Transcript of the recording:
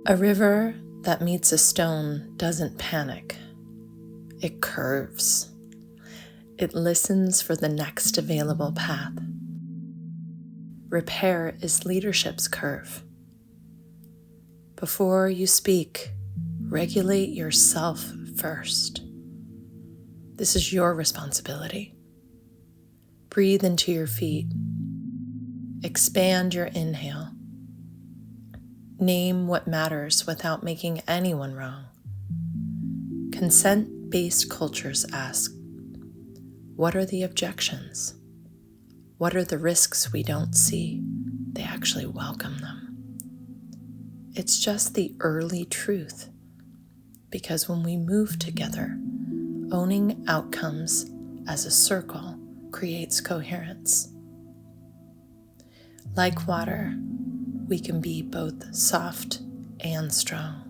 A river that meets a stone doesn't panic. It curves. It listens for the next available path. Repair is leadership's curve. Before you speak, regulate yourself first. This is your responsibility. Breathe into your feet. Expand your inhale. Name what matters without making anyone wrong. Consent-based cultures ask, what are the objections? What are the risks we don't see? They actually welcome them. It's just the early truth, because when we move together, owning outcomes as a circle creates coherence. Like water, we can be both soft and strong.